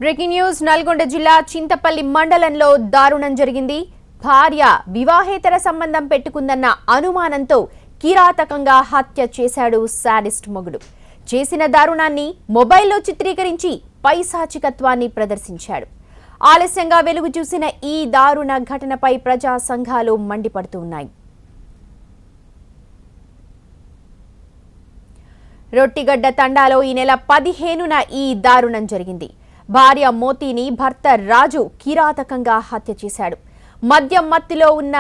Breaking news Nalgonda జిల్లా చింతపల్లి మండలంలో దారుణం జరిగింది. భార్య వివాహేతర సంబంధం పెట్టుకుందన్న అనుమానంతో కిరాతకంగా హత్య చేశాడు సాడిస్ట్ మొగుడు. చేసిన దారుణాన్ని మొబైల్లో చిత్రీకరించి పైశాచికత్వాన్ని ప్రదర్శించాడు. ఆలస్యంగా వెలుగు చూసిన ఈ దారుణ ఘటనపై ప్రజా సంఘాలు మండిపడుతున్నాయి. రొట్టిగడ్డ తండాలో ఈ నెల 15న ఈ దారుణం జరిగింది. భార్య మోతీని భర్త రాజు కిరాతకంగా హత్య చేశాడు. మద్యం మత్తులో ఉన్న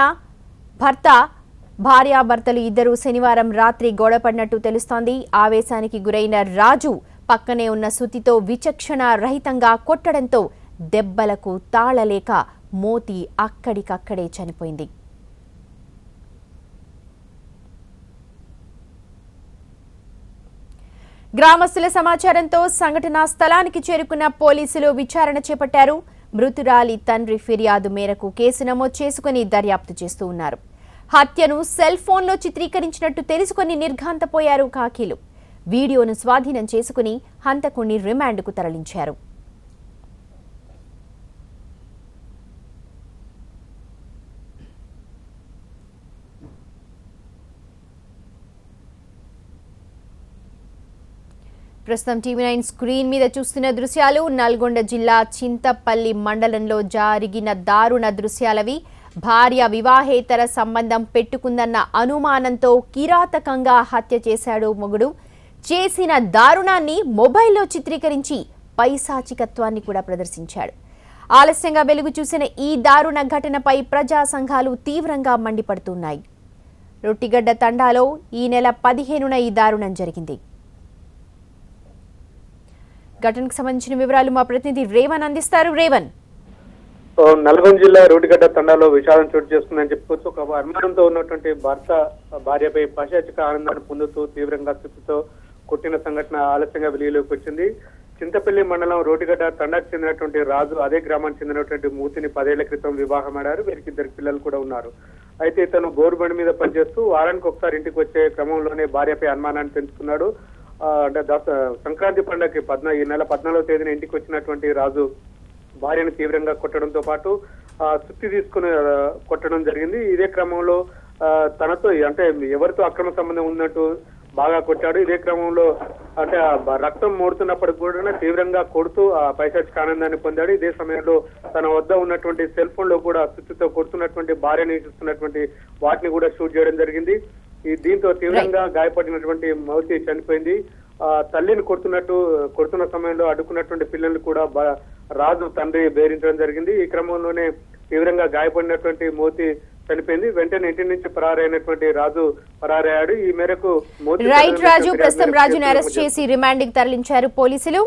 భార్యాభర్తలు ఇద్దరు శనివారం రాత్రి గొడవపడినట్టు తెలుస్తోంది. ఆవేశానికి గురైన రాజు పక్కనే ఉన్న సుతితో విచక్షణ రహితంగా కొట్టడంతో దెబ్బలకు తాళలేక మోతి అక్కడికక్కడే చనిపోయింది. గ్రామస్తుల సమాచారంతో సంఘటనా స్థలానికి చేరుకున్న పోలీసులు విచారణ చేపట్టారు. మృతురాలి తండ్రి ఫిర్యాదు మేరకు కేసు నమోదు చేసుకుని దర్యాప్తు చేస్తూ ఉన్నారు. హత్యను సెల్ ఫోన్లో చిత్రీకరించినట్టు తెలుసుకుని నిర్ఘాంతపోయారు కాకీలు. వీడియోను స్వాధీనం చేసుకుని హంతకుణ్ణి రిమాండ్కు తరలించారు. ప్రస్తుతం టీవీ9 స్క్రీన్ మీద చూస్తున్న దృశ్యాలు నల్గొండ జిల్లా చింతపల్లి మండలంలో జరిగిన దారుణ దృశ్యాలవి. భార్య వివాహేతర సంబంధం పెట్టుకుందన్న అనుమానంతో కిరాతకంగా హత్య చేశాడు మొగుడు. చేసిన దారుణాన్ని మొబైల్లో చిత్రీకరించి పైశాచికత్వాన్ని కూడా ప్రదర్శించాడు. ఆలస్యంగా వెలుగు చూసిన ఈ దారుణ ఘటనపై ప్రజా సంఘాలు తీవ్రంగా మండిపడుతున్నాయి. రొట్టిగడ్డ తండాలో ఈ నెల 15న ఈ దారుణం జరిగింది. ఘటనకు సంబంధించిన వివరాలు మా ప్రతినిధి రేవన్ అందిస్తారు. రేవన్, నల్గొండ జిల్లా రోడ్డుగడ్డ తండాలో విషాదం చోటు చేసుకుందని చెప్పుకోవచ్చు. ఒక అనుమానంతో ఉన్నటువంటి భర్త భార్యపై పైశాచిక ఆనందాన్ని పొందుతూ తీవ్రంగా స్థితితో కొట్టిన సంఘటన ఆలస్యంగా వెలుగులోకి వచ్చింది. చింతపల్లి మండలం రోడ్డుగడ్డ తండాకు చెందినటువంటి రాజు అదే గ్రామానికి చెందినటువంటి మూతిని 10 ఏళ్ల క్రితం వివాహమాడారు. వీరికి 2 పిల్లలు కూడా ఉన్నారు. అయితే తను గోరుబండి మీద పనిచేస్తూ వారానికి ఒకసారి ఇంటికి వచ్చే క్రమంలోనే భార్యపై అనుమానాన్ని పెంచుకున్నాడు. అంటే సంక్రాంతి పండుగకి ఈ నెల 14వ తేదీన ఇంటికి వచ్చినటువంటి రాజు భార్యను తీవ్రంగా కొట్టడంతో పాటు సుత్తి తీసుకుని కొట్టడం జరిగింది. ఇదే క్రమంలో తనతో అంటే ఎవరితో అక్రమ సంబంధం ఉన్నట్టు బాగా కొట్టాడు. ఇదే క్రమంలో అంటే రక్తం మోడుతున్నప్పటికి కూడా తీవ్రంగా కొడుతూ ఆ పైశాచిక ఆనందాన్ని పొందాడు. ఇదే సమయంలో తన వద్ద ఉన్నటువంటి సెల్ ఫోన్ లో కూడా సుత్తితో కొడుతున్నటువంటి భార్యని చూస్తున్నటువంటి వాటిని కూడా షూట్ చేయడం జరిగింది. దీంతో తీవ్రంగా గాయపడినటువంటి మౌతి చనిపోయింది. తల్లిని కొడుతున్న సమయంలో అడ్డుకున్నటువంటి పిల్లల్ని కూడా రాజు తండ్రి బెదిరించడం జరిగింది. ఈ క్రమంలోనే తీవ్రంగా గాయపడినటువంటి మోతి చనిపోయింది. వెంటనే ఇంటి నుంచి పరారైనటువంటి రాజు పరారయ్యాడు. ఈ మేరకు రాజును అరెస్ట్ చేసి రిమాండ్ కి తరలించారు పోలీసులు.